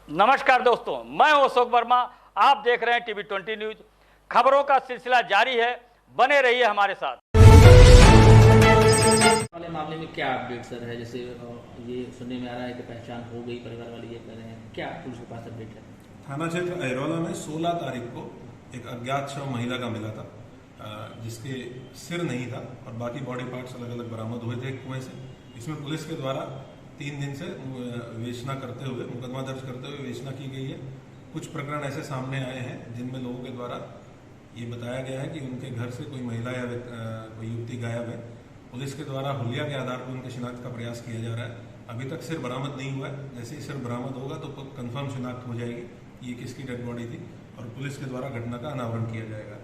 नमस्कार दोस्तों, मैं हूं अशोक वर्मा। आप देख रहे हैं टीवी 20 न्यूज। खबरों का सिलसिला जारी है, बने रहिए हमारे साथ। वाले मामले में क्या अपडेट सर है? जैसे ये सुनने में आ रहा है कि पहचान हो गई, परिवार वाले ये कह रहे हैं, क्या पुलिस के पास अपडेट है? थाना क्षेत्र अहिरौला में 16 तारीख को एक अज्ञात शव महिला का मिला था, जिसके सिर नहीं था और बाकी बॉडी पार्ट्स अलग अलग बरामद हुए थे एक कुएं से। इसमें पुलिस के द्वारा 3 दिन से विवेचना करते हुए, मुकदमा दर्ज करते हुए विवेचना की गई है। कुछ प्रकरण ऐसे सामने आए हैं जिनमें लोगों के द्वारा ये बताया गया है कि उनके घर से कोई महिला या कोई युवती गायब है। पुलिस के द्वारा हुलिया के आधार पर उनके शिनाख्त का प्रयास किया जा रहा है। अभी तक सिर बरामद नहीं हुआ है। जैसे ही सिर बरामद होगा तो कंफर्म शिनाख्त हो जाएगी ये किसकी डेड बॉडी थी और पुलिस के द्वारा घटना का अनावरण किया जाएगा।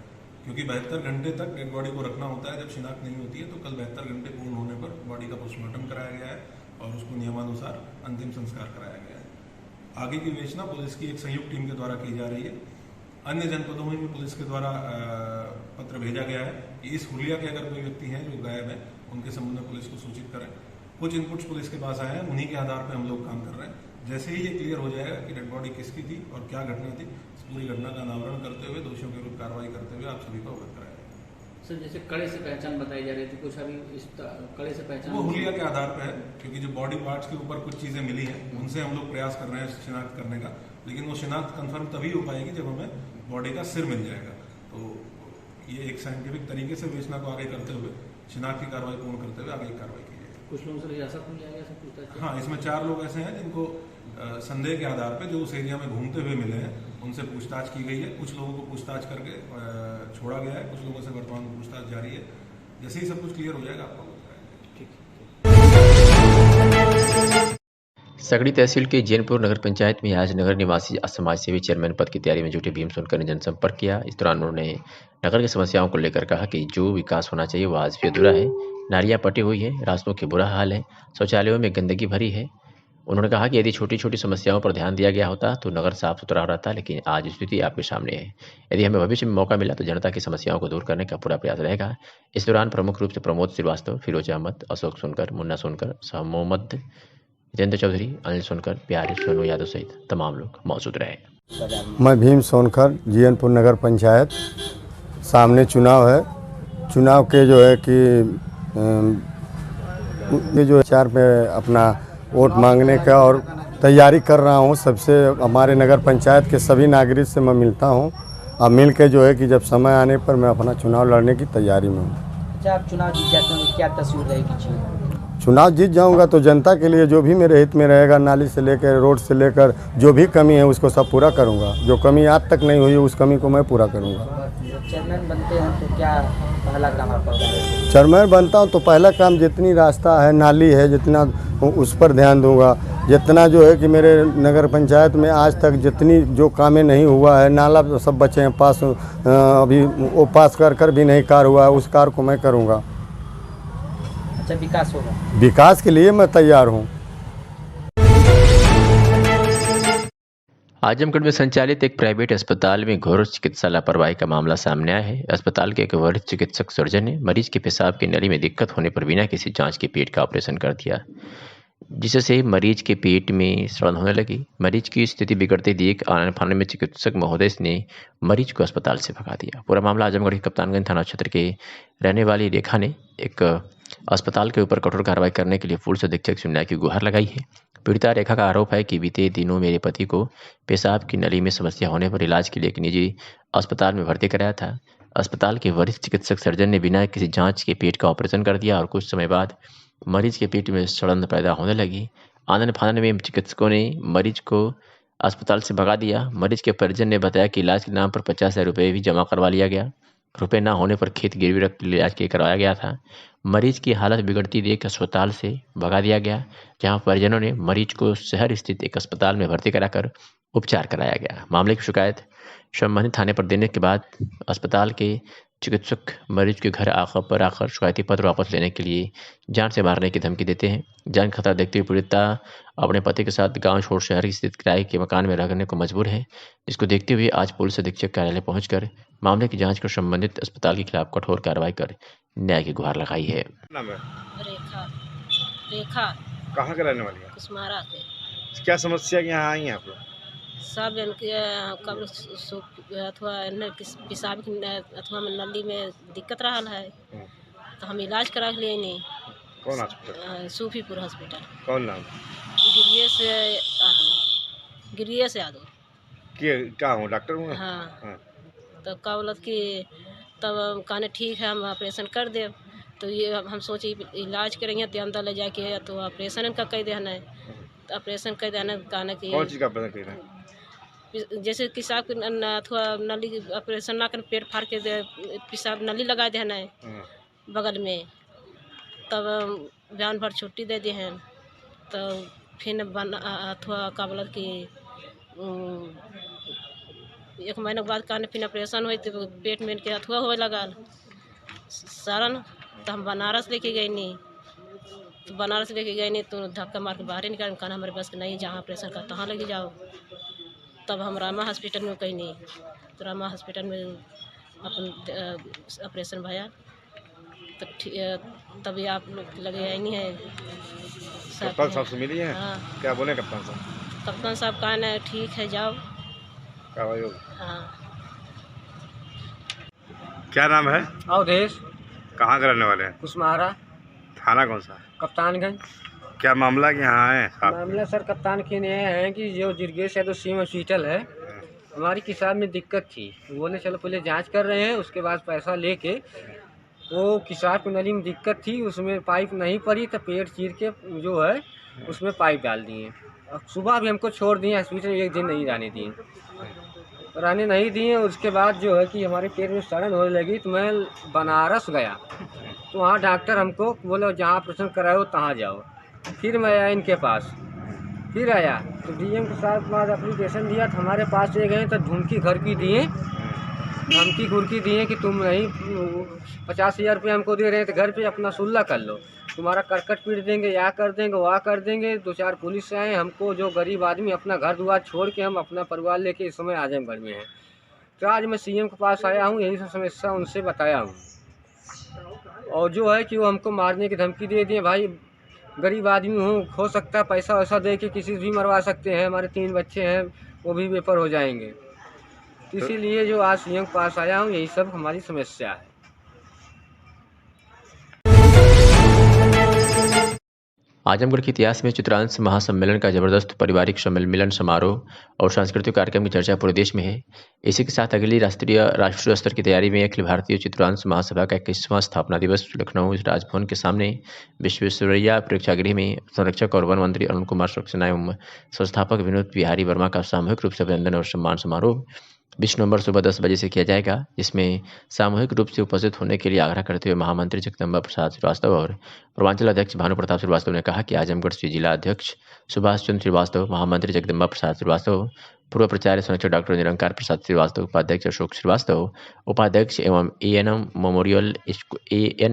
क्योंकि 72 घंटे तक डेड बॉडी को रखना होता है। जब शिनाख्त नहीं होती है तो कल 72 घंटे पूर्ण होने पर बॉडी का पोस्टमार्टम कराया गया है और उसको नियमानुसार अंतिम संस्कार कराया गया है। आगे की विवेचना पुलिस की एक संयुक्त टीम के द्वारा की जा रही है। अन्य जनपदों में भी पुलिस के द्वारा पत्र भेजा गया है कि इस हुलिया के अगर कोई व्यक्ति हैं जो गायब है उनके संबंध में पुलिस को सूचित करें। कुछ इनपुट्स पुलिस के पास आए हैं, उन्हीं के आधार पर हम लोग काम कर रहे हैं। जैसे ही ये क्लियर हो जाएगा कि डेड बॉडी किसकी थी और क्या घटना थी, इस पूरी घटना का अनावरण करते हुए, दोषियों के विरुद्ध कार्रवाई करते हुए आप सभी को अवगत कराया जाएगा। सर जैसे कड़े से पहचान बताई जा रही थी, कुछ अभी इस कड़े से पहचान वो हुलिया के आधार पर है, क्योंकि जो बॉडी पार्ट्स के ऊपर कुछ चीजें मिली हैं उनसे हम लोग प्रयास कर रहे हैं शिनाख्त करने का। लेकिन वो शिनाख्त कंफर्म तभी हो पाएगी जब हमें बॉडी का सिर मिल जाएगा। तो ये एक साइंटिफिक तरीके से विवेचना को आगे करते हुए, शिनाख्त की कार्रवाई पूर्ण करते हुए आगे की कार्रवाई की जाएगी। कुछ लोगों से हिरासत में लिया गया सब पूछताछ? हाँ, इसमें 4 लोग ऐसे हैं जिनको संदेह के आधार पर जो उस एरिया में घूमते हुए मिले हैं उनसे पूछताछ की गई है। कुछ लोगों को पूछताछ करके छोड़ा गया है, कुछ लोगों से वर्तमान पूछताछ जारी है। जैसे ही सब कुछ क्लियर हो जाएगा आपको सकड़ी तहसील के जैनपुर नगर पंचायत में आज नगर निवासी समाज सेवी चेयरमैन पद की तैयारी में जुटे भीम सोनकर ने जनसंपर्क किया। इस दौरान उन्होंने नगर की समस्याओं को लेकर कहा कि जो विकास होना चाहिए वो आज भी अधूरा है। नालियां पटी हुई है, रास्तों के बुरा हाल है, शौचालयों में गंदगी भरी है। उन्होंने कहा कि यदि छोटी छोटी समस्याओं पर ध्यान दिया गया होता तो नगर साफ सुथरा रहता, लेकिन आज स्थिति आपके सामने है। यदि हमें भविष्य में मौका मिला तो जनता की समस्याओं को दूर करने का पूरा प्रयास रहेगा। इस दौरान प्रमुख रूप से प्रमोद श्रीवास्तव, फिरोज अहमद, अशोक सोनकर, मुन्ना सोनकर, शाह मोहम्मद, जितेंद्र चौधरी, अनिल सोनकर, प्यारे, सोनू यादव सहित तमाम लोग मौजूद रहे। मैं भीम सोनकर, जैनपुर नगर पंचायत। सामने चुनाव है। चुनाव के जो है कि ये जो 4 पे अपना वोट मांगने का और तैयारी कर रहा हूँ। सबसे हमारे नगर पंचायत के सभी नागरिक से मैं मिलता हूँ और मिल के जो है कि जब समय आने पर मैं अपना चुनाव लड़ने की तैयारी में हूँ। अच्छा, आप चुनाव जीत जाते हैं, क्या तस्वीर रहेगी? चुनाव जीत जाऊंगा तो जनता के लिए जो भी मेरे हित में रहेगा, नाली से लेकर रोड से लेकर जो भी कमी है उसको सब पूरा करूंगा। जो कमी आज तक नहीं हुई उस कमी को मैं पूरा करूंगा। चेयरमैन बनते हैं तो क्या पहला काम आपका होगा? चेयरमैन बनता हूं तो पहला काम जितनी रास्ता है, नाली है, जितना उस पर ध्यान दूंगा। जितना जो है कि मेरे नगर पंचायत में आज तक जितनी जो कामें नहीं हुआ है, नाला सब बचे हैं पास, अभी वो पास कर भी नहीं कार हुआ है, उस कार को मैं करूँगा। अच्छा, विकास होगा? विकास के लिए मैं तैयार हूँ। आजमगढ़ में संचालित एक प्राइवेट अस्पताल में घोर चिकित्सा लापरवाही का मामला सामने आया है। अस्पताल के एक वरिष्ठ चिकित्सक सर्जन ने मरीज के पेशाब की नली में दिक्कत होने पर बिना किसी जांच के पेट का ऑपरेशन कर दिया, जिससे मरीज के पेट में सड़न होने लगी। मरीज की स्थिति बिगड़ते देख आने फाने में चिकित्सक महोदय ने मरीज को अस्पताल से भगा दिया। पूरा मामला आजमगढ़ के कप्तानगंज थाना क्षेत्र के रहने वाली रेखा ने एक अस्पताल के ऊपर कठोर कार्रवाई करने के लिए पुलिस अधीक्षक से न्याय की गुहार लगाई है। पीड़िता रेखा का आरोप है कि बीते दिनों मेरे पति को पेशाब की नली में समस्या होने पर इलाज के लिए एक निजी अस्पताल में भर्ती कराया था। अस्पताल के वरिष्ठ चिकित्सक सर्जन ने बिना किसी जांच के पेट का ऑपरेशन कर दिया और कुछ समय बाद मरीज के पेट में सड़न पैदा होने लगी। आनन फानन में चिकित्सकों ने मरीज को अस्पताल से भगा दिया। मरीज के परिजन ने बताया कि इलाज के नाम पर 50,000 रुपये भी जमा करवा लिया गया। रुपये न होने पर खेत गिरवी रख इलाज के करवाया गया था। मरीज की हालत बिगड़ती देख अस्पताल से भगा दिया गया, जहां परिजनों ने मरीज को शहर स्थित एक अस्पताल में भर्ती कराकर उपचार कराया गया। मामले की शिकायत संबंधित थाने पर देने के बाद अस्पताल के चिकित्सक मरीज के घर आकर शिकायती पत्र वापस लेने के लिए जान से मारने की धमकी देते हैं। जान खतरा देखते हुए पीड़िता अपने पति के साथ गांव छोड़ शहर स्थित किराए के मकान में रहने को मजबूर है, जिसको देखते हुए आज पुलिस अधीक्षक कार्यालय पहुंचकर मामले की जांच कर संबंधित अस्पताल के खिलाफ कठोर कार्रवाई कर न्याय की गुहार लगाई है। नाम है? रेखा। रेखा कहाँ के रहने वाली है? कुसमारा के। क्या समस्या के यहाँ आई हैं आप लोग? सब इनके कब्र अथवा पेशाब की अथवा नली में दिक्कत रहल है, तो हम इलाज करा के लिए नहीं। कौन हॉस्पिटल? सूफीपुर हॉस्पिटल। कौन नाम? गिरिये से यादव। क्या हूँ डॉक्टर हूँ? हाँ। तो का बोलत कि तब कहने ठीक है हम ऑपरेशन कर दे। तो ये हम सोचे इलाज करेंगे तो अंदर ले जाके तो ऑपरेशन इनका कह देना है। तो ऑपरेशन कह देना कहने की कौन चीज़ का ऑपरेशन कर रहे हैं? जैसे पेशाब अथवा नली ऑपरेशन ना कर पेट फाड़ के पेशाब नली लगा देना है बगल में। तब बयान भर छुट्टी दे दी हैं। तो फिर अथवा का बोलत कि 1 महीने के बाद कहने फिर ऑपरेशन हुई तो पेट में इनके अथवा होए लगा सारन। तो हम बनारस लेके गए नहीं। तो बनारस लेके गए नहीं तो धक्का मार के बाहर निकाल कहना हमारे बस नहीं, जहाँ ऑपरेशन का तहाँ लेके जाओ। तब हम रामा हॉस्पिटल में कहीं नहीं। तो रामा हॉस्पिटल में अपन ऑपरेशन भया। तभी आप लोग लगे आई नहीं है। कप्तान साहब से मिली हैं? हाँ। क्या बोले कप्तान साहब? कप्तान साहब कहा ना ठीक है जाओ। हाँ। क्या नाम है? अवधेश। कहाँ के रहने वाले हैं? कुशमारा। थाना कौन सा? कप्तानगंज। क्या मामला कि यहाँ आए? मामला सर कप्तान के ये है कि जो जिरगेश यादव सीएम हॉस्पिटल है, हमारी पेशाब में दिक्कत थी। बोले चलो पहले जांच कर रहे हैं, उसके बाद पैसा लेके वो पेशाब की नली में दिक्कत थी, उसमें पाइप नहीं पड़ी तो पेट चीर के जो है उसमें पाइप डाल दिए। और सुबह भी हमको छोड़ दिए हॉस्पिटल, 1 दिन नहीं रहने नहीं दिए। उसके बाद जो है कि हमारे पेट में सड़न होने लगी तो मैं बनारस गया। तो वहाँ डॉक्टर हमको बोले जहाँ ऑपरेशन कराओ तहाँ जाओ। फिर मैं आया इनके पास, फिर आया तो डीएम के साथ बाद एप्लीकेशन दिया। तो हमारे पास ले गए तो धमकी घर की दिए, धमकी घुरकी दिए कि तुम नहीं 50,000 रुपये हमको दे रहे हैं तो घर पे अपना सुलह कर लो, तुम्हारा करकट पीट देंगे, या कर देंगे वहाँ कर देंगे। 2-4 पुलिस से आए, हमको जो गरीब आदमी अपना घर दुआर छोड़ के हम अपना परिवार लेके इस समय आजमगढ़ में हैं। तो आज मैं सीएम के पास आया हूँ, यही सब समस्या उनसे बताया हूँ। और जो है कि वो हमको मारने की धमकी दे दिए। भाई गरीब आदमी हूँ, हो सकता है पैसा वैसा दे के किसी भी मरवा सकते हैं। हमारे 3 बच्चे हैं, वो भी बेपर हो जाएंगे। इसीलिए जो आज सीएम के पास आया हूँ, यही सब हमारी समस्या है। आजमगढ़ के इतिहास में चित्रांश महासम्मेलन का जबरदस्त पारिवारिक सम्मेलन समारोह और सांस्कृतिक कार्यक्रम की चर्चा पूरे देश में है। इसी के साथ अगली राष्ट्रीय स्तर की तैयारी में अखिल भारतीय चित्रांश महासभा का 21वां स्थापना दिवस लखनऊ राजभवन के सामने विश्वेश्वरैया प्रेक्षागृह में संरक्षक और वन मंत्री अरुण कुमार सक्सेना एवं संस्थापक विनोद बिहारी वर्मा का सामूहिक रूप से अभिनंदन और सम्मान समारोह 20 नवंबर सुबह 10 बजे से किया जाएगा, जिसमें सामूहिक रूप से उपस्थित होने के लिए आग्रह करते हुए महामंत्री जगदम्बा प्रसाद श्रीवास्तव और पूर्वांचल अध्यक्ष भानु प्रताप श्रीवास्तव ने कहा कि आजमगढ़ से जिला अध्यक्ष सुभाष चंद्र श्रीवास्तव, महामंत्री जगदम्बा प्रसाद श्रीवास्तव, पूर्व प्राचार्य संरक्षक डॉक्टर निरंकार प्रसाद श्रीवास्तव, उपाध्यक्ष अशोक श्रीवास्तव, उपाध्यक्ष एवं एएन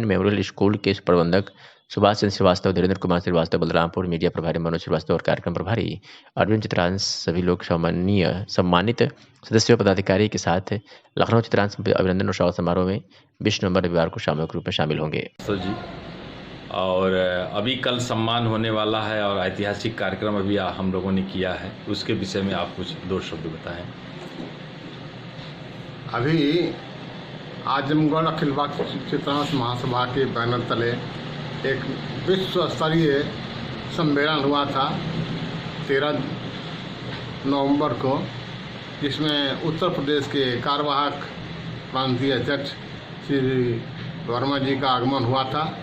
मेमोरियल स्कूल के प्रबंधक सुभाष चंद्र श्रीवास्तव, धीरेन्द्र कुमार श्रीवास्तव, बलरामपुर मीडिया प्रभारी मनोज श्रीवास्तव और कार्यक्रम प्रभारी अरविंद चित्रांश सभी लोग सम्मानित सदस्यों पदाधिकारी के साथ लखनऊ चित्रांश अभिनंदन और स्वागत समारोह में 20 नवंबर रविवार को सामूहिक रूप में शामिल होंगे। जी और अभी कल सम्मान होने वाला है और ऐतिहासिक कार्यक्रम अभी हम लोगों ने किया है, उसके विषय में आप कुछ 2 शब्द बताएं। अभी आजमगढ़ अखिल भारतीय चित्रांश महासभा के बैनर तले एक विश्व स्तरीय सम्मेलन हुआ था 13 नवंबर को, जिसमें उत्तर प्रदेश के कार्यवाहक प्रांतीय अध्यक्ष श्री वर्मा जी का आगमन हुआ था।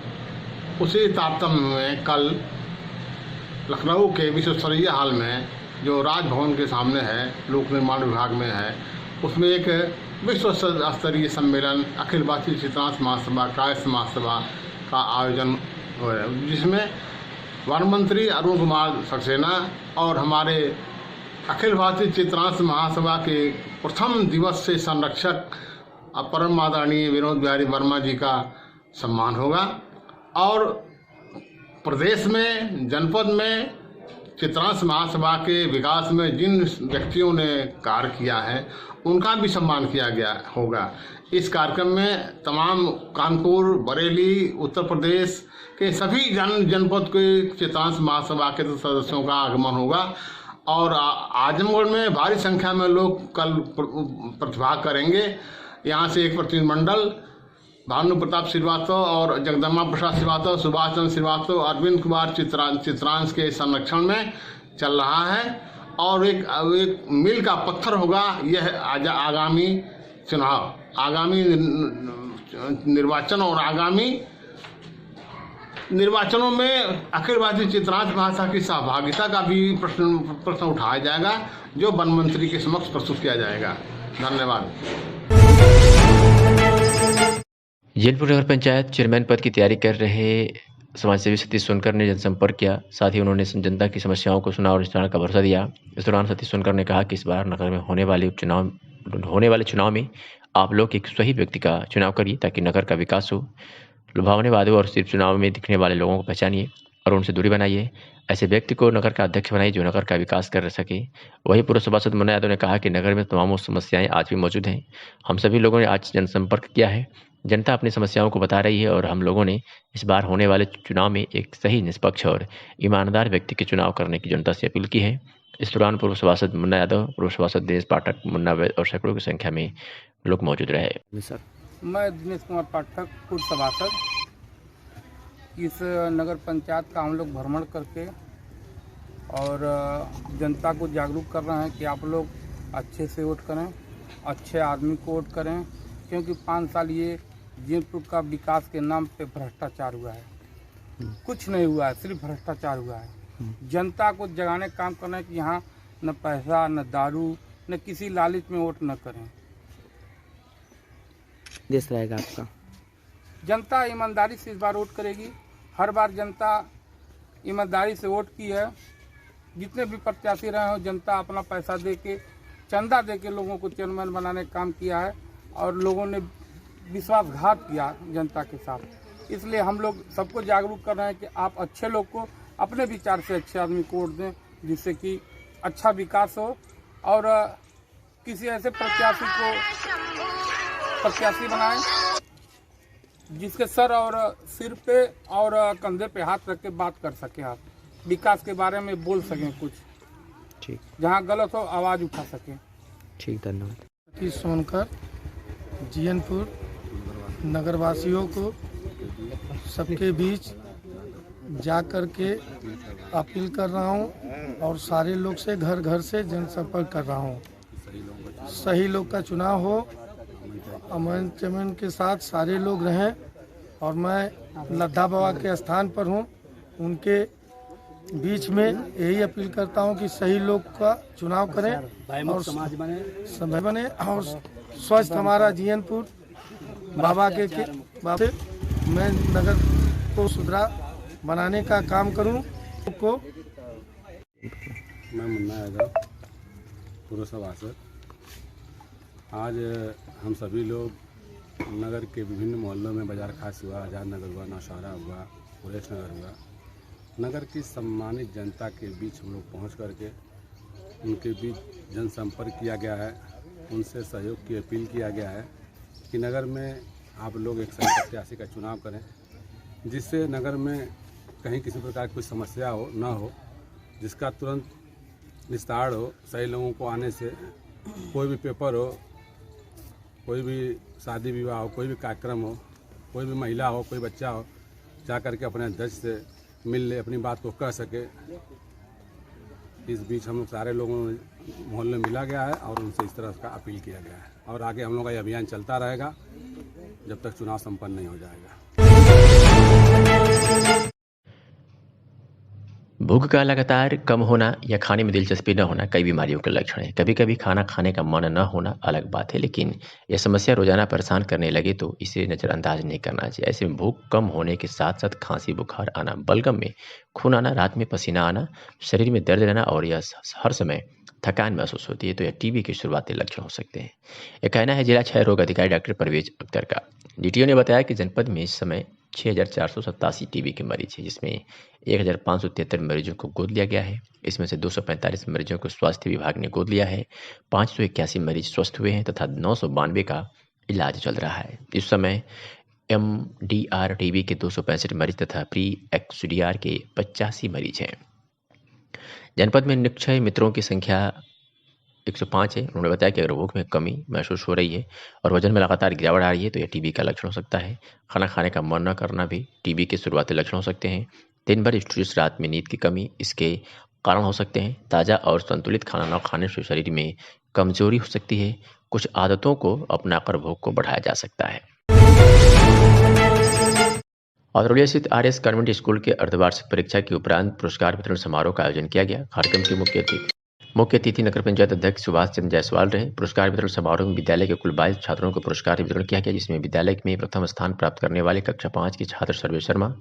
उसी तारतम्य में कल लखनऊ के विश्व स्तरीय हाल में जो राजभवन के सामने है, लोक निर्माण विभाग में है, उसमें एक विश्व स्तरीय सम्मेलन अखिल भारतीय चित्रांश महासभा कायस्थ महासभा का आयोजन हो रहा है, जिसमें वन मंत्री अरुण कुमार सक्सेना और हमारे अखिल भारतीय चित्रांश महासभा के प्रथम दिवस से संरक्षक परम आदरणीय विनोद बिहारी वर्मा जी का सम्मान होगा। और प्रदेश में, जनपद में चित्रांश महासभा के विकास में जिन व्यक्तियों ने कार्य किया है उनका भी सम्मान किया गया होगा। इस कार्यक्रम में तमाम कानपुर, बरेली, उत्तर प्रदेश के सभी जनपद के चित्रांश महासभा के सदस्यों का आगमन होगा और आजमगढ़ में भारी संख्या में लोग कल प्रतिभाग करेंगे। यहाँ से एक प्रतिनिधिमंडल भानु प्रताप श्रीवास्तव और जगदम्बा प्रसाद श्रीवास्तव, सुभाष चंद्र श्रीवास्तव, अरविंद कुमार चित्रांश के संरक्षण में चल रहा है और एक मील का पत्थर होगा यह आगामी चुनाव, आगामी निर्वाचन और आगामी निर्वाचनों में अखिल भारतीय चित्रांश महासभा की सहभागिता का भी प्रश्न उठाया जाएगा, जो वन मंत्री के समक्ष प्रस्तुत किया जाएगा। धन्यवाद। जैनपुर नगर पंचायत चेयरमैन पद की तैयारी कर रहे समाजसेवी सतीश सोनकर ने जनसंपर्क किया। साथ ही उन्होंने जनता की समस्याओं को सुना और निस्तारण का भरोसा दिया। इस दौरान सतीश सोनकर ने कहा कि इस बार नगर में होने वाले चुनाव में आप लोग एक सही व्यक्ति का चुनाव करिए ताकि नगर का विकास हो। लुभावने वादों और सिर्फ चुनाव में दिखने वाले लोगों को पहचानिए और उनसे दूरी बनाइए। ऐसे व्यक्ति को नगर का अध्यक्ष बनाइए जो नगर का विकास कर सके। वहीं पूर्व सभासद मुन्ना यादव ने कहा कि नगर में तमाम समस्याएं आज भी मौजूद हैं। हम सभी लोगों ने आज जनसंपर्क किया है। जनता अपनी समस्याओं को बता रही है और हम लोगों ने इस बार होने वाले चुनाव में एक सही, निष्पक्ष और ईमानदार व्यक्ति के चुनाव करने की जनता से अपील की है। इस दौरान पूर्व सभासद मुन्ना यादव, पूर्व सभासद दिनेश पाठक, मुन्ना वैद और सैकड़ों की संख्या में लोग मौजूद रहे। सर, मैं दिनेश कुमार पाठक, पूर्व सभासद। इस नगर पंचायत का हम लोग भ्रमण करके और जनता को जागरूक कर रहे हैं कि आप लोग अच्छे से वोट करें, अच्छे आदमी को वोट करें, क्योंकि 5 साल ये जैनपुर का विकास के नाम पे भ्रष्टाचार हुआ है। कुछ नहीं हुआ है, सिर्फ भ्रष्टाचार हुआ है। जनता को जगाने काम करना है कि यहाँ न पैसा, न दारू, न किसी लालच में वोट न करें। देश रहेगा आपका। जनता ईमानदारी से इस बार वोट करेगी। हर बार जनता ईमानदारी से वोट की है। जितने भी प्रत्याशी रहे हो, जनता अपना पैसा दे के, चंदा दे के लोगों को चेयरमैन बनाने का काम किया है और लोगों ने विश्वासघात किया जनता के साथ। इसलिए हम लोग सबको जागरूक कर रहे हैं कि आप अच्छे लोग को, अपने विचार से अच्छे आदमी को वोट दें, जिससे कि अच्छा विकास हो और किसी ऐसे प्रत्याशी बनाएं जिसके सर और सिर पे और कंधे पे हाथ रख के बात कर सकें, आप विकास के बारे में बोल सकें कुछ। ठीक। जहाँ गलत हो आवाज़ उठा सकें। ठीक, धन्यवाद। सतीश सोनकर, जैनपुर नगरवासियों को सबके बीच जा कर के अपील कर रहा हूँ और सारे लोग से घर घर से जनसंपर्क कर रहा हूँ। सही लोग का चुनाव हो, अमन चमन के साथ सारे लोग रहें और मैं लद्दा बाबा के स्थान पर हूँ, उनके बीच में यही अपील करता हूँ कि सही लोग का चुनाव करें और समाज बने और स्वस्थ हमारा जैनपुर बाबा के मैं नगर को सुधरा बनाने का काम करूं को। मैं मुन्ना यादव, पूर्व सभासद। आज हम सभी लोग नगर के विभिन्न मोहल्लों में, बाजार खास हुआ, आज़ाद नगर हुआ, नौशहरा हुआ, पुरेश नगर हुआ, नगर की सम्मानित जनता के बीच हम लोग पहुँच करके उनके बीच जनसंपर्क किया गया है। उनसे सहयोग की अपील किया गया है कि नगर में आप लोग एक सही प्रत्याशी का चुनाव करें, जिससे नगर में कहीं किसी प्रकार की कोई समस्या हो ना हो, जिसका तुरंत निस्तारण हो। सही लोगों को आने से कोई भी पेपर हो, कोई भी शादी विवाह हो, कोई भी कार्यक्रम हो, कोई भी महिला हो, कोई बच्चा हो, जा करके अपने अध्यक्ष से मिल ले, अपनी बात को कह सके। इस बीच हम लोग सारे लोगों मोहल्ले मिला गया है और उनसे इस तरह का अपील किया गया है और आगे हम लोग का ये अभियान चलता रहेगा जब तक चुनाव संपन्न नहीं हो जाएगा। भूख का लगातार कम होना या खाने में दिलचस्पी न होना कई बीमारियों के लक्षण है। कभी कभी खाना खाने का मन न होना अलग बात है, लेकिन यह समस्या रोजाना परेशान करने लगे तो इसे नज़रअंदाज नहीं करना चाहिए। ऐसे में भूख कम होने के साथ साथ खांसी, बुखार आना, बलगम में खून आना, रात में पसीना आना, शरीर में दर्द रहना और यह हर समय थकान महसूस होती है तो यह टीबी के शुरुआती लक्षण हो सकते हैं। यह कहना है जिला क्षय रोग अधिकारी डॉक्टर परवेज अख्तर का। डीटीओ ने बताया कि जनपद में इस समय 6,487 टीबी के मरीज हैं, जिसमें 1,573 मरीजों को गोद लिया गया है। इसमें से 245 मरीजों को स्वास्थ्य विभाग ने गोद लिया है, 581 मरीज स्वस्थ हुए हैं तथा 992 का इलाज चल रहा है। इस समय MDR टीबी के 265 मरीज तथा प्री एक्सडीआर के 85 मरीज हैं। जनपद में निक्षय मित्रों की संख्या 105 है। उन्होंने बताया कि अगर भूख में कमी महसूस हो रही है और वजन में लगातार गिरावट आ रही है तो यह टीबी का लक्षण हो सकता है। खाना खाने का मन न करना भी टीबी के शुरुआती लक्षण हो सकते हैं। दिन भर स्ट्रेस, रात में नींद की कमी इसके कारण हो सकते हैं। ताज़ा और संतुलित खाना न खाने से शरीर में कमजोरी हो सकती है। कुछ आदतों को अपनाकर भूख को बढ़ाया जा सकता है। औरैया स्थित आरएस कॉन्वेंट स्कूल के अर्धवार्षिक परीक्षा के उपरांत पुरस्कार वितरण समारोह का आयोजन किया गया। कार्यक्रम के मुख्य अतिथि नगर पंचायत अध्यक्ष सुभाष चंद्र जायसवाल रहे। पुरस्कार वितरण समारोह में विद्यालय के कुल 22 छात्रों को पुरस्कार वितरण किया गया, जिसमें विद्यालय में प्रथम स्थान प्राप्त करने वाले कक्षा 5 के छात्र सर्वे शर्मा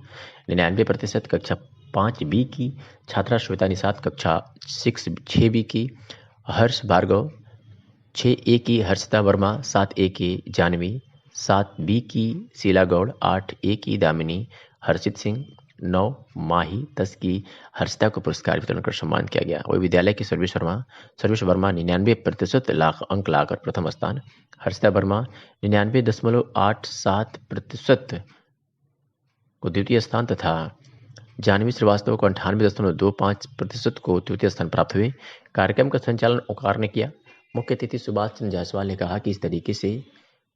99%, कक्षा 5B की छात्रा श्वेता निषाद, कक्षा 6B की हर्ष भार्गव, 6A की हर्षिता वर्मा, 7A की जानवी, 7B की शीला गौड़, 8A की दामिनी हर्षित सिंह, 9 माही, 10 की हर्षिता को पुरस्कार वितरण कर सम्मान किया गया। वही विद्यालय की सर्वेश वर्मा 99% अंक लाकर प्रथम स्थान, हर्षिता वर्मा 99.87% को द्वितीय स्थान तथा जानवी श्रीवास्तव को 98.25% को तृतीय स्थान प्राप्त हुए। कार्यक्रम का संचालन ओंकार ने किया। मुख्य अतिथि सुभाष चंद्र जायसवाल ने कहा कि इस तरीके से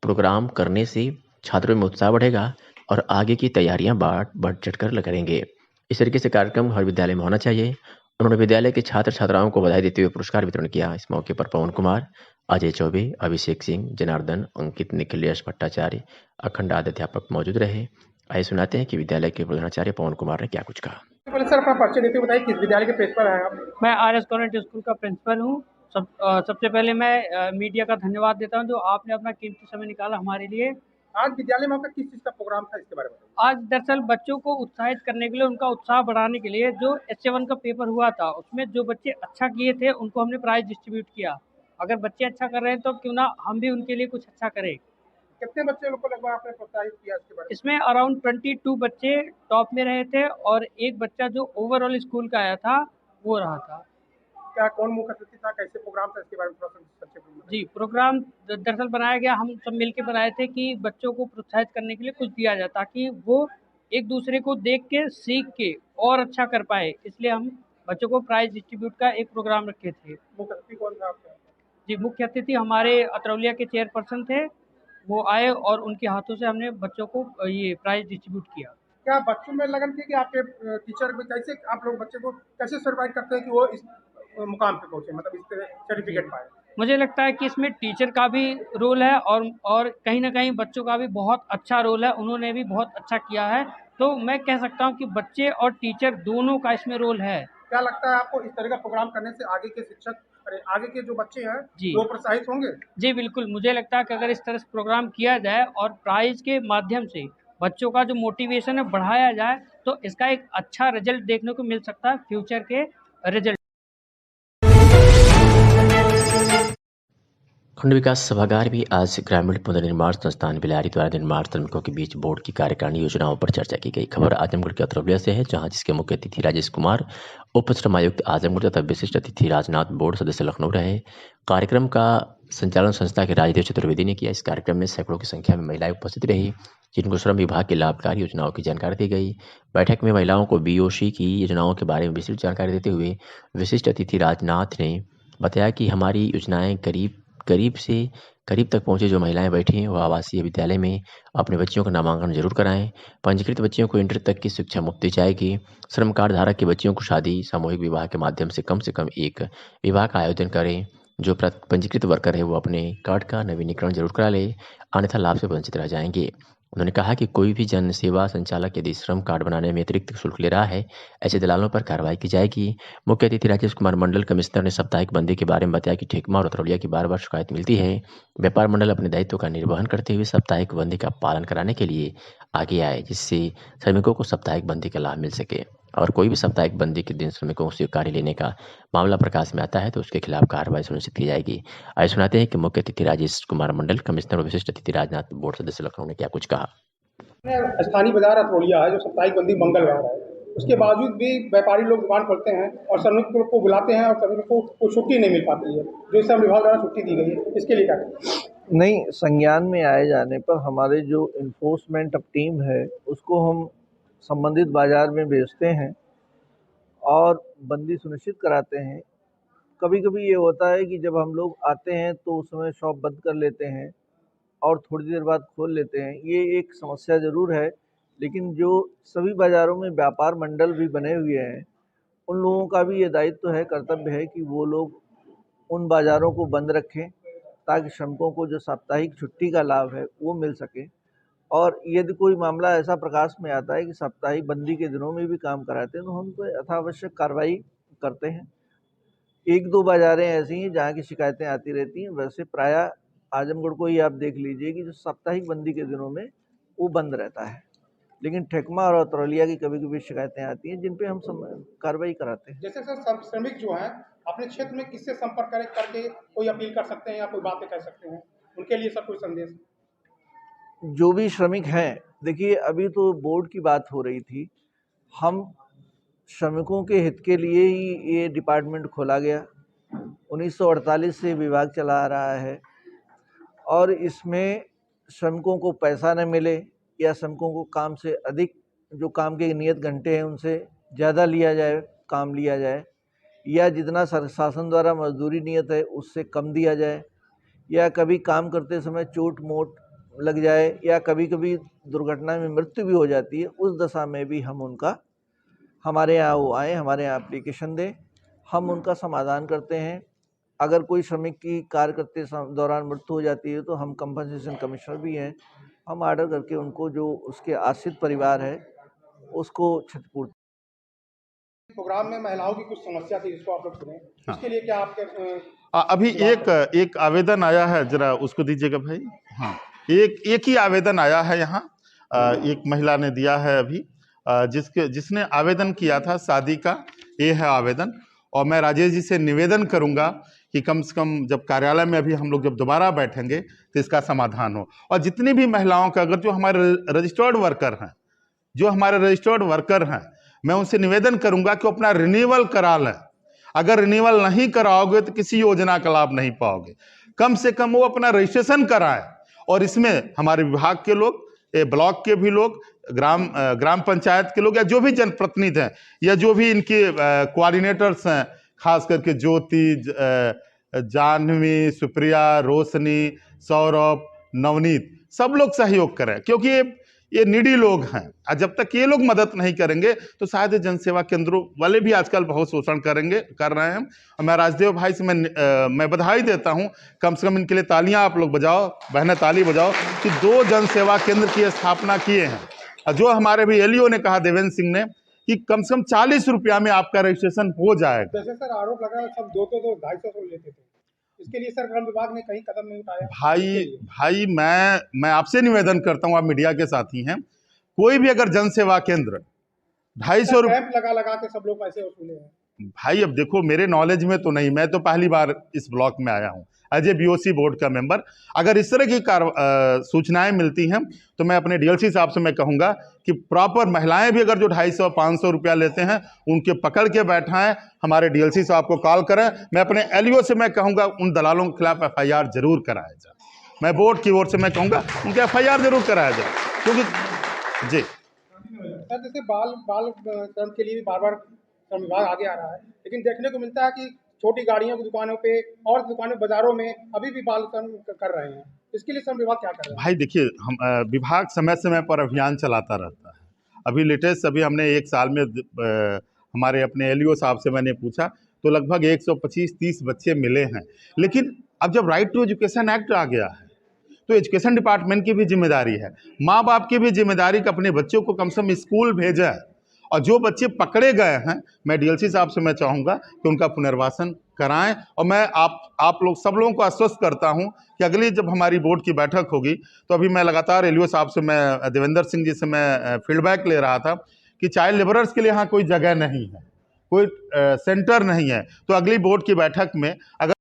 प्रोग्राम करने से छात्रों में उत्साह बढ़ेगा और आगे की तैयारियां बढ़ चढ़कर करेंगे। इस तरीके से कार्यक्रम हर विद्यालय में होना चाहिए। उन्होंने विद्यालय के छात्र छात्राओं को बधाई देते हुए पुरस्कार वितरण किया। इस मौके पर पवन कुमार, अजय चौबे, अभिषेक सिंह, जनार्दन, अंकित, निखिलेश भट्टाचार्य, अखंड आदि अध्यापक मौजूद रहे। आइए सुनाते हैं कि विद्यालय के प्रधानाचार्य पवन कुमार ने क्या कुछ कहा। सर, अपना परिचय देते बताइए, किस विद्यालय के प्रिंसिपल हैं आप? मैं आरएस कॉन्वेंट स्कूल का प्रिंसिपल हूँ। सबसे पहले मैं मीडिया का धन्यवाद देता हूँ जो आपने अपना कीमती समय निकाला हमारे लिए। आज विद्यालय में आपका किस चीज़ का प्रोग्राम था, इसके बारे में? आज दरअसल बच्चों को उत्साहित करने के लिए, उनका उत्साह बढ़ाने के लिए जो SC1 का पेपर हुआ था उसमें जो बच्चे अच्छा किए थे उनको हमने प्राइज डिस्ट्रीब्यूट किया। अगर बच्चे अच्छा कर रहे हैं तो क्यों ना हम भी उनके लिए कुछ अच्छा करें। कितने बच्चे लोग को लगभग आपने प्रोत्साहित किया इसके बारे में? इसमें अराउंड 22 बच्चे टॉप में रहे थे और एक बच्चा जो ओवरऑल स्कूल का आया था वो रहा था। क्या कौन मुख्य अतिथि था, कैसे प्रोग्राम था, इसके बारे में थोड़ा संक्षेप में? जी, प्रोग्राम दरअसल बनाया गया, हम सब मिलके बनाए थे कि बच्चों को प्रोत्साहित करने के लिए कुछ दिया जाए ताकि वो एक दूसरे को देख के सीख के और अच्छा कर पाए। इसलिए हम बच्चों को प्राइज डिस्ट्रीब्यूट का एक प्रोग्राम रखे थे। मुख्य अतिथि कौन था आपका? जी, मुख्य अतिथि हमारे अतरौलिया के चेयरपर्सन थे, वो आए और उनके हाथों से हमने बच्चों को ये प्राइज डिस्ट्रीब्यूट किया। क्या बच्चों में लगन थी कि आपके टीचर में कैसे आप लोग बच्चे को कैसे सर्वाइव करते हैं कि वो इस मुकाम पे पहुंचे, मतलब इस तरह सर्टिफिकेट पाए? मुझे लगता है कि इसमें टीचर का भी रोल है और कहीं ना कहीं बच्चों का भी बहुत अच्छा रोल है। उन्होंने भी बहुत अच्छा किया है, तो मैं कह सकता हूं कि बच्चे और टीचर दोनों का इसमें रोल है। क्या लगता है आपको इस तरह का प्रोग्राम करने से आगे के शिक्षक, आगे के जो बच्चे हैं वो प्रोत्साहित होंगे? जी बिल्कुल, मुझे लगता है कि अगर इस तरह से प्रोग्राम किया जाए और प्राइज के माध्यम से बच्चों का जो मोटिवेशन है बढ़ाया जाए तो इसका एक अच्छा रिजल्ट देखने को मिल सकता है, फ्यूचर के रिजल्ट। खंड विकास सभागार भी आज ग्रामीण पुनर्निर्माण संस्थान बिलारी द्वारा निर्माण श्रमिकों के बीच बोर्ड की कार्यकारिणी योजनाओं पर चर्चा की गई। खबर आजमगढ़ के अतरौलिया से है, जहां जिसके मुख्य अतिथि राजेश कुमार, उप श्रम आयुक्त आजमगढ़ तथा विशिष्ट अतिथि राजनाथ, बोर्ड सदस्य लखनऊ रहे। कार्यक्रम का संचालन संस्था के राजदेव चतुर्वेदी ने किया। इस कार्यक्रम में सैकड़ों की संख्या में महिलाएं उपस्थित रही, जिनको श्रम विभाग की लाभकारी योजनाओं की जानकारी दी गई। बैठक में महिलाओं को BOC की योजनाओं के बारे में विस्तृत जानकारी देते हुए विशिष्ट अतिथि राजनाथ ने बताया कि हमारी योजनाएं करीब तक पहुंचे। जो महिलाएं बैठी हैं वो आवासीय विद्यालय में अपने बच्चियों का नामांकन जरूर कराएं। पंजीकृत बच्चियों को इंटर तक की शिक्षा मुफ्त दी जाएगी। श्रम कार्ड धारक के बच्चियों को शादी सामूहिक विवाह के माध्यम से कम एक विवाह का आयोजन करें। जो पंजीकृत वर्कर है वो अपने कार्ड का नवीनीकरण जरूर करा ले, अन्यथा लाभ से वंचित रह जाएंगे। उन्होंने कहा कि कोई भी जन सेवा संचालक यदि श्रम कार्ड बनाने में अतिरिक्त शुल्क ले रहा है, ऐसे दलालों पर कार्रवाई की जाएगी। मुख्य अतिथि राजेश कुमार मंडल कमिश्नर ने साप्ताहिक बंदी के बारे में बताया कि ठेकमा और अतरौलिया की बार शिकायत मिलती है। व्यापार मंडल अपने दायित्व का निर्वहन करते हुए साप्ताहिक बंदी का पालन कराने के लिए आगे आए, जिससे श्रमिकों को साप्ताहिक बंदी का लाभ मिल सके। और कोई भी साप्ताहिक बंदी के दिन श्रमिकों से कार्य लेने का मामला प्रकाश में आता है तो उसके खिलाफ कार्रवाई सुनिश्चित की जाएगी। आइए सुनाते हैं कि मुख्य अतिथि राजेश कुमार मंडल, कमिश्नर और विशिष्ट अतिथि राजनाथ, बोर्ड सदस्य लखनऊ ने क्या कुछ कहा। स्थानीय बाजार अतरौलिया है जो साप्ताहिक बंदी मंगलवार है, उसके बावजूद भी व्यापारी लोग दुकान खोलते हैं और श्रमिकों को बुलाते हैं और श्रमिकों को छुट्टी नहीं मिल पाती है, जो श्रम विभाग द्वारा छुट्टी दी गई है, इसके लिए क्या करें? नहीं, संज्ञान में आए जाने पर हमारे जो इन्फोर्समेंट टीम है उसको हम संबंधित बाजार में भेजते हैं और बंदी सुनिश्चित कराते हैं। कभी कभी ये होता है कि जब हम लोग आते हैं तो उस समय शॉप बंद कर लेते हैं और थोड़ी देर बाद खोल लेते हैं। ये एक समस्या ज़रूर है, लेकिन जो सभी बाज़ारों में व्यापार मंडल भी बने हुए हैं, उन लोगों का भी ये दायित्व है, कर्तव्य है कि वो लोग उन बाज़ारों को बंद रखें ताकि श्रमिकों को जो साप्ताहिक छुट्टी का लाभ है वो मिल सके। और यदि कोई मामला ऐसा प्रकाश में आता है कि साप्ताहिक बंदी के दिनों में भी काम कराते हैं तो हम तो यथावश्यक कार्रवाई करते हैं। एक दो बाज़ारें ऐसी हैं जहाँ की शिकायतें आती रहती हैं, वैसे प्रायः आजमगढ़ को ही आप देख लीजिए कि जो साप्ताहिक बंदी के दिनों में वो बंद रहता है, लेकिन ठेकमा और अतरौलिया की कभी कभी शिकायतें आती हैं जिन पे हम कार्रवाई कराते हैं। जैसे सर श्रमिक जो हैं अपने क्षेत्र में किससे संपर्क करके कोई अपील कर सकते हैं या कोई बातें कह सकते हैं, उनके लिए सर कोई संदेश? जो भी श्रमिक हैं, देखिए अभी तो बोर्ड की बात हो रही थी, हम श्रमिकों के हित के लिए ही ये डिपार्टमेंट खोला गया। 1948 से विभाग चला आ रहा है और इसमें श्रमिकों को पैसा न मिले या श्रमिकों को काम से अधिक, जो काम के नियत घंटे हैं उनसे ज़्यादा लिया जाए, काम लिया जाए, या जितना शासन द्वारा मजदूरी नियत है उससे कम दिया जाए, या कभी काम करते समय चोट मोट लग जाए या कभी कभी दुर्घटना में मृत्यु भी हो जाती है, उस दशा में भी हम उनका, हमारे यहाँ वो आए, हमारे यहाँ एप्लीकेशन दें, हम उनका समाधान करते हैं। अगर कोई श्रमिक की कार्य करते दौरान मृत्यु हो जाती है तो हम कंपनसेशन कमिश्नर भी हैं, हम ऑर्डर करके उनको जो उसके आश्रित परिवार है उसको क्षतिपूर्ति। प्रोग्राम में महिलाओं की कुछ समस्या थी जिसको आप लोग सुने, उसके लिए क्या आपके अभी एक आवेदन आया है, जरा उसको दीजिएगा भाई। हाँ, एक ही आवेदन आया है यहाँ, एक महिला ने दिया है अभी, जिसने आवेदन किया था शादी का, ये है आवेदन। और मैं राजेश जी से निवेदन करूंगा कि कम से कम जब कार्यालय में अभी हम लोग जब दोबारा बैठेंगे तो इसका समाधान हो। और जितनी भी महिलाओं का, अगर जो हमारे रजिस्टर्ड वर्कर हैं, मैं उनसे निवेदन करूंगा कि अपना रिन्यूअल करा लें। अगर रिन्यूअल नहीं कराओगे तो किसी योजना का लाभ नहीं पाओगे। कम से कम वो अपना रजिस्ट्रेशन कराएं। और इसमें हमारे विभाग के लोग, ब्लॉक के भी लोग, ग्राम पंचायत के लोग, या जो भी जनप्रतिनिधि हैं, या जो भी इनके कोऑर्डिनेटर्स हैं, खास करके ज्योति, जानवी, सुप्रिया, रोशनी, सौरभ, नवनीत, सब लोग सहयोग करें, क्योंकि ये नीडी लोग हैं। और जब तक ये लोग मदद नहीं करेंगे तो शायद जनसेवा केंद्रों वाले भी आजकल बहुत शोषण कर रहे हैं। और मैं राजदेव भाई से मैं बधाई देता हूं, कम से कम इनके लिए तालियां आप लोग बजाओ, बहनें ताली बजाओ, कि 2 जनसेवा केंद्र की स्थापना किए हैं। और जो हमारे भी एलईओ ने कहा, देवेंद्र सिंह ने, कि कम से कम 40 रुपया में आपका रजिस्ट्रेशन हो जाएगा। जैसे सर आरोप लगा सब 200-250 लेते थे, इसके लिए सर श्रम विभाग ने कहीं कदम नहीं उठाया? भाई मैं आपसे निवेदन करता हूं, आप मीडिया के साथी हैं, कोई भी अगर जनसेवा केंद्र 250 रुपये लगा के सब लोग पैसे वसूले हैं। भाई अब देखो, मेरे नॉलेज में तो नहीं, मैं तो पहली बार इस ब्लॉक में आया हूं एज ए बीओसी बोर्ड का मेंबर। अगर इस तरह की सूचनाएं मिलती हैं तो मैं अपने डीएलसी साहब से मैं कहूंगा कि प्रॉपर महिलाएं भी अगर जो 250-500 रुपया लेते हैं उनके पकड़ के बैठाएं, हमारे डीएलसी साहब को कॉल करें। मैं अपने एलईओ से मैं कहूंगा उन दलालों के खिलाफ एफआईआर जरूर कराया जाए। मैं बोर्ड की ओर से मैं कहूंगा उनके एफआईआर जरूर कराया जाए, क्योंकि जी सर जैसे बाल श्रम के लिए भी बार बार श्रम विभाग आगे आ रहा है, लेकिन देखने को मिलता है कि छोटी गाड़ियों की दुकानों पे और दुकानों बाजारों में अभी भी बाल श्रम कर रहे हैं। इसके लिए श्रम विभाग क्या कर रहा है? भाई देखिए, हम विभाग समय समय पर अभियान चलाता रहता है। अभी लेटेस्ट हमने 1 साल में हमारे अपने एलईओ साहब से मैंने पूछा तो लगभग 125-130 बच्चे मिले हैं। लेकिन अब जब राइट टू एजुकेशन एक्ट आ गया है तो एजुकेशन डिपार्टमेंट की भी जिम्मेदारी है, माँ बाप की भी जिम्मेदारी कि अपने बच्चों को कम से कम स्कूल भेजें। और जो बच्चे पकड़े गए हैं, मैं डीएलसी साहब से मैं चाहूँगा कि उनका पुनर्वासन कराएं। और मैं आप लोग सब लोगों को आश्वस्त करता हूं कि अगली जब हमारी बोर्ड की बैठक होगी तो अभी मैं लगातार एलईओ साहब से, मैं देवेंद्र सिंह जी से मैं फीडबैक ले रहा था कि चाइल्ड लेबरर्स के लिए यहाँ कोई जगह नहीं है, कोई सेंटर नहीं है। तो अगली बोर्ड की बैठक में अगर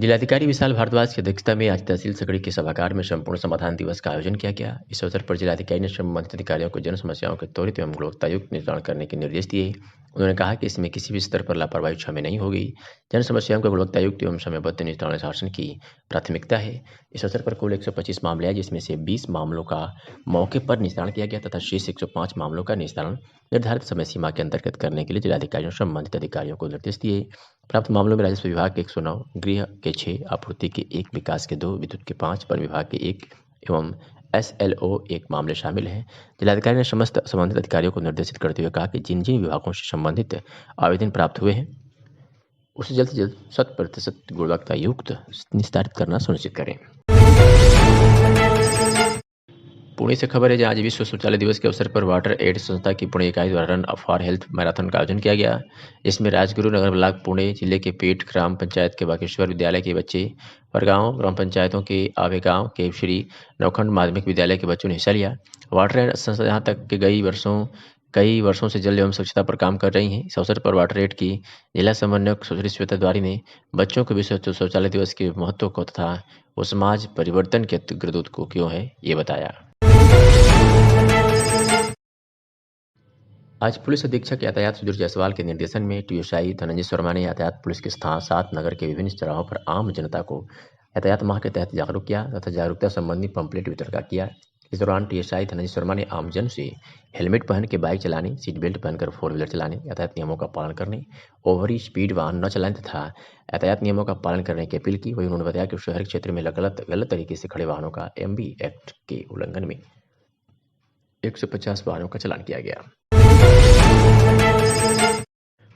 जिलाधिकारी विशाल भारद्वाज की अध्यक्षता में आज तहसील सकड़ी के सभागार में संपूर्ण समाधान दिवस का आयोजन किया गया। इस अवसर पर जिलाधिकारी ने संबंधित अधिकारियों को जन समस्याओं के त्वरित एवं गुणवत्तायुक्त निस्तारण करने के निर्देश दिए। उन्होंने कहा कि इसमें किसी भी स्तर पर लापरवाही क्षम्य नहीं होगी। जन समस्याओं का गुणवत्तायुक्त एवं समयबद्ध निस्तारण शासन की प्राथमिकता है। इस अवसर पर कुल 125 मामले आए, जिसमें से 20 मामलों का मौके पर निस्तारण किया गया तथा शेष 105 मामलों का निस्तारण निर्धारित समय सीमा के अंतर्गत करने के लिए जिलाधिकारियों संबंधित अधिकारियों को निर्देश दिए। प्राप्त मामलों में राजस्व विभाग के 109, गृह के 6, आपूर्ति के 1, विकास के 2, विद्युत के 5, वन विभाग के 1 एवं SLO 1 मामले शामिल हैं। जिलाधिकारी ने समस्त संबंधित अधिकारियों को निर्देशित करते हुए कहा कि जिन जिन विभागों से संबंधित आवेदन प्राप्त हुए हैं उसे जल्द से जल्द 100% गुणवत्ता युक्त निस्तारित करना सुनिश्चित करें। पुणे से खबर है, जहाँ आज विश्व शौचालय दिवस के अवसर पर वाटर एड संस्था की पुणे इकाई द्वारा रन फॉर हेल्थ मैराथन का आयोजन किया गया। इसमें राजगुरु नगर ब्लॉक पुणे जिले के पेठ ग्राम पंचायत के बागेश्वर विद्यालय के बच्चे, परगांव ग्राम पंचायतों के आवेगांव के श्री नौखंड माध्यमिक विद्यालय के बच्चों ने हिस्सा लिया। वाटर एड संस्था यहाँ तक के कई वर्षों से जल एवं स्वच्छता पर काम कर रही हैं। इस अवसर पर वाटर एड की जिला समन्वयक सुश्री श्वेता द्वारी ने बच्चों को विश्व शौचालय दिवस के महत्व को तथा वो समाज परिवर्तन के अग्रदूत को क्यों है ये बताया। आज पुलिस अधीक्षक यातायात सुधीर जायसवाल के निर्देशन में TSI धनंजय शर्मा ने यातायात पुलिस के साथ नगर के विभिन्न चौराहों पर आम जनता को यातायात माह के तहत जागरूक किया तथा जागरूकता संबंधी पंपलेट वितरण किया। इस दौरान TSI धनंजय शर्मा ने आमजन से हेलमेट पहन के बाइक चलाने, सीट बेल्ट पहनकर 4 व्हीलर चलाने, यातायात नियमों का पालन करने, ओवर स्पीड वाहन न चलाने तथा यातायात नियमों का पालन करने की अपील की। वहीं उन्होंने बताया कि शहरी क्षेत्र में गलत तरीके से खड़े वाहनों का MB एक्ट के उल्लंघन में 150 वाहनों का चालान किया गया।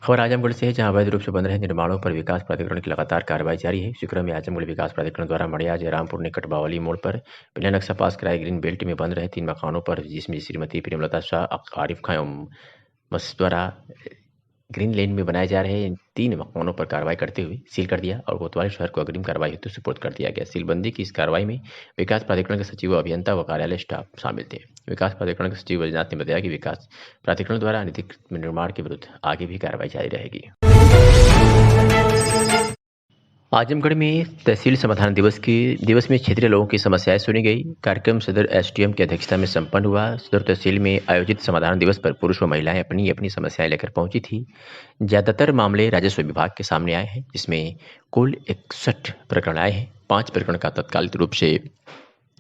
खबर आजमगढ़ से है, जहां अवैध रूप से बन रहे निर्माणों पर विकास प्राधिकरण की लगातार कार्रवाई जारी है। इसी क्रम में आजमगढ़ विकास प्राधिकरण द्वारा मड़िया जयरामपुर निकट बावली मोड़ पर बिना नक्शा पास कराए ग्रीन बेल्ट में बन रहे 3 मकानों पर, जिसमें श्रीमती प्रेमलता शाह, आरिफ खां एवं मशवरा ग्रीन लेन में बनाए जा रहे इन 3 मकानों पर कार्रवाई करते हुए सील कर दिया और कोतवाली शहर को अग्रिम कार्रवाई हेतु सुपुर्द कर दिया गया। सीलबंदी की इस कार्रवाई में विकास प्राधिकरण के सचिव, अभियंता व कार्यालय स्टाफ शामिल थे। विकास प्राधिकरण के सचिव वैजनाथ ने बताया कि विकास प्राधिकरण द्वारा अनधिकृत निर्माण के विरुद्ध आगे भी कार्रवाई जारी रहेगी। आजमगढ़ में तहसील समाधान दिवस में क्षेत्रीय लोगों की समस्याएं सुनी गई। कार्यक्रम सदर SDM की अध्यक्षता में संपन्न हुआ। सदर तहसील में आयोजित समाधान दिवस पर पुरुष व महिलाएं अपनी अपनी समस्याएं लेकर पहुंची थी। ज्यादातर मामले राजस्व विभाग के सामने आए हैं, जिसमें कुल 61 प्रकरण आए हैं। 5 प्रकरण का तत्कालिक रूप से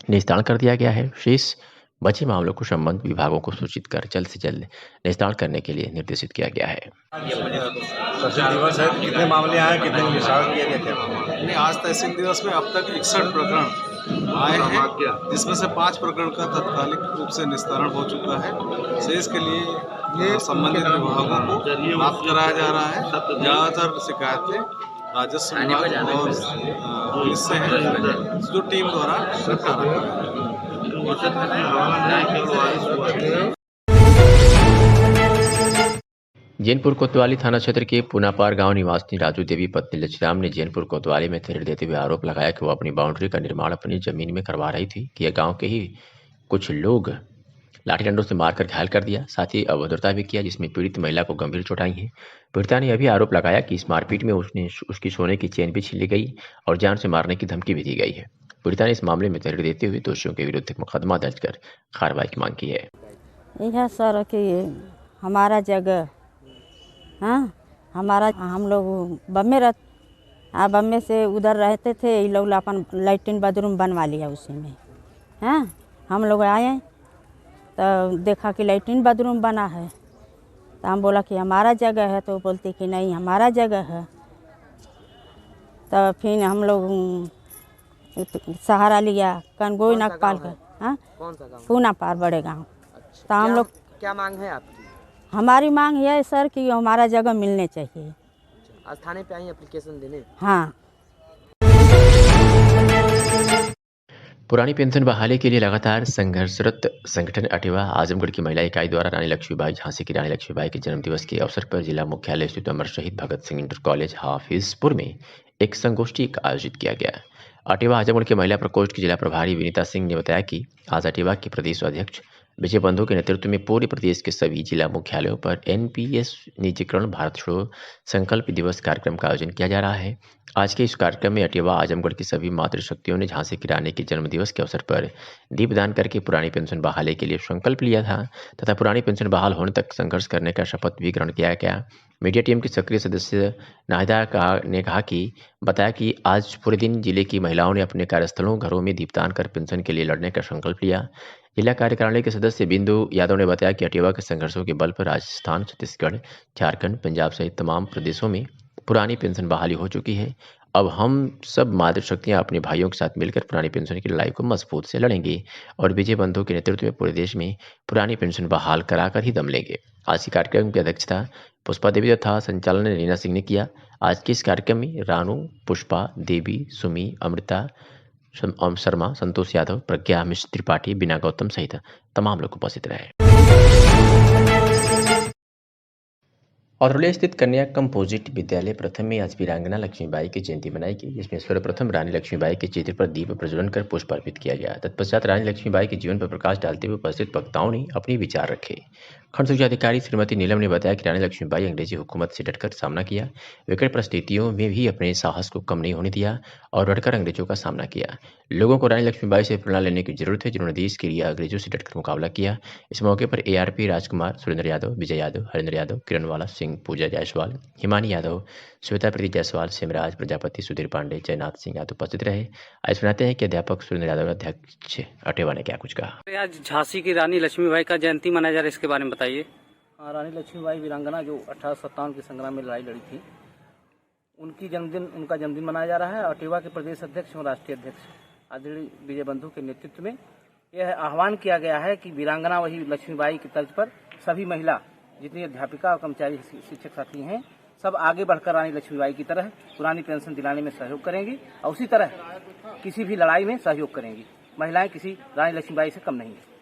निस्तारण कर दिया गया है। शेष बचे मामलों को संबंधित विभागों को सूचित कर जल्द से जल्द निस्तारण करने के लिए निर्देशित किया गया है। तहसील दिवस है, कितने मामले आए, कितने निस्तारण किया गया? आज तहसील दिवस में अब तक 61 प्रकरण आए हैं, जिसमें से 5 प्रकरण का तत्कालिक रूप से निस्तारण हो चुका है। शेष के लिए संबंधित विभागों को प्राप्त कराया जा रहा है। ज़्यादातर शिकायतें राजस्व विभाग और पुलिस से हैं, जो टीम द्वारा निपटारा है। जैनपुर कोतवाली थाना क्षेत्र के पुनापार गांव निवासी राजू देवी पत्नी लक्ष्मीराम ने जैनपुर कोतवाली में थ्रेड देते हुए आरोप लगाया कि वो अपनी बाउंड्री का निर्माण अपनी जमीन में करवा रही थी कि यह गांव के ही कुछ लोग लाठी डंडों से मारकर घायल कर दिया, साथ ही अभद्रता भी किया, जिसमें पीड़ित महिला को गंभीर चोट आई है। पीड़िता ने यह भी आरोप लगाया कि इस मारपीट में उसकी सोने की चेन भी छीन ली गई और जान से मारने की धमकी भी दी गई है। पीड़िता ने इस मामले में तहरीर देते हुए दोषियों के विरुद्ध मुकदमा दर्ज कर कार्रवाई की मांग की है। यह सर कि हमारा जगह, हम लोग बम्बे से उधर रहते थे, ये लोग अपन लैट्रिन बाथरूम बनवा लिया उसी में। हम लोग आए तो देखा कि लैट्रिन बाथरूम बना है, तो हम बोला कि हमारा जगह है, तो बोलते कि नहीं हमारा जगह है। तो फिर हम लोग सहारा लिया कनगोई नागपाल का, कौन सा गाँव? पुनापार बड़े गांव। तो हम लोग क्या मांग है आपकी? हमारी मांग यह है सर कि हमारा जगह मिलने चाहिए। आज थाने पे आई एप्लीकेशन देने? हाँ। पुरानी पेंशन बहाली के लिए लगातार संघर्षरत संगठन अटेवा आजमगढ़ की महिला इकाई द्वारा रानी लक्ष्मीबाई, झांसी की रानी लक्ष्मीबाई के जन्म दिवस के अवसर पर जिला मुख्यालय स्थित अमर शहीद भगत सिंह इंटर कॉलेज हाफिजपुर में एक संगोष्ठी आयोजित किया गया। अटेवा आजमगढ़ के महिला प्रकोष्ठ की जिला प्रभारी विनीता सिंह ने बताया कि आज अटेवा के प्रदेश अध्यक्ष विजय बंधु के नेतृत्व में पूरे प्रदेश के सभी जिला मुख्यालयों पर एनपीएस निजीकरण भारत छोड़ो संकल्प दिवस कार्यक्रम का आयोजन किया जा रहा है। आज के इस कार्यक्रम में अटेवा आजमगढ़ की सभी मातृशक्तियों ने झांसी की रानी के जन्मदिवस के अवसर पर दीपदान करके पुरानी पेंशन बहाली के लिए संकल्प लिया था तथा पुरानी पेंशन बहाल होने तक संघर्ष करने का शपथ भी ग्रहण किया गया। मीडिया टीम के सक्रिय सदस्य नाहिदा ने बताया कि आज पूरे दिन जिले की महिलाओं ने अपने कार्यस्थलों घरों में दीपदान कर पेंशन के लिए लड़ने का संकल्प लिया। जिला कार्यकारिणी के सदस्य बिंदु यादव ने बताया कि अटेवा के संघर्षों के बल पर राजस्थान, छत्तीसगढ़, झारखंड, पंजाब सहित तमाम प्रदेशों में पुरानी पेंशन बहाली हो चुकी है। अब हम सब मातृशक्तियां अपने भाइयों के साथ मिलकर पुरानी पेंशन की लड़ाई को मजबूत से लड़ेंगे और विजय बंधु के नेतृत्व में पूरे देश में पुरानी पेंशन बहाल कराकर ही दम लेंगे। आज के कार्यक्रम की अध्यक्षता पुष्पा देवी तथा संचालन रीना सिंह ने किया। आज के इस कार्यक्रम में रानू, पुष्पा देवी, सुमी, अमृता शर्मा, संतोष यादव, प्रज्ञा मिश्र त्रिपाठी, बिना गौतम सहित तमाम लोग उपस्थित रहे। औरैया स्थित कन्या कंपोजिट विद्यालय प्रथम में आज वीरांगना लक्ष्मीबाई की जयंती मनाई गई, जिसमें सर्वप्रथम रानी लक्ष्मीबाई के चित्र पर दीप प्रज्वलन कर पुष्प अर्पित किया गया। तत्पश्चात रानी लक्ष्मीबाई के जीवन पर प्रकाश डालते हुए उपस्थित वक्ताओं ने अपने विचार रखे। खंड शिक्षा अधिकारी श्रीमती नीलम ने बताया कि रानी लक्ष्मीबाई अंग्रेजी हुकूमत से डटकर सामना किया, विकट परिस्थितियों में भी अपने साहस को कम नहीं होने दिया और डटकर अंग्रेजों का सामना किया। लोगों को रानी लक्ष्मीबाई से प्रेरणा लेने की जरूरत है, जिन्होंने देश के लिए अंग्रेजों से डटकर मुकाबला किया। इस मौके पर ARP राजकुमार, सुरेंद्र यादव, विजय यादव, हरेंद्र यादव, किरणवाला सिंह, पूजा जायसवाल, हिमानी यादव, श्वेता प्रीति जायसवाल, सिमराज प्रजापति, सुधीर पांडे, जयनाथ सिंह यादव उपस्थित रहे। आज सुनाते हैं कि अध्यापक सुरेंद्र यादव अध्यक्ष अटेवा ने क्या कुछ कहा। आज झांसी की रानी लक्ष्मीबाई का जयंती मनाया जा रहा है, इसके बारे में बताइए। रानी लक्ष्मीबाई वीरांगना जो 1857 के संग्राम में लड़ाई लड़ी थी, उनका जन्मदिन मनाया जा रहा है। अटेवा के प्रदेश अध्यक्ष और राष्ट्रीय अध्यक्ष आदरणीय विजय बंधु के नेतृत्व में यह आह्वान किया गया है कि वीरांगना वही लक्ष्मीबाई की तर्ज पर सभी महिला जितनी अध्यापिका और कर्मचारी शिक्षक साथी हैं सब आगे बढ़कर रानी लक्ष्मीबाई की तरह पुरानी पेंशन दिलाने में सहयोग करेंगी और उसी तरह किसी भी लड़ाई में सहयोग करेंगी। महिलाएं किसी रानी लक्ष्मीबाई से कम नहीं है।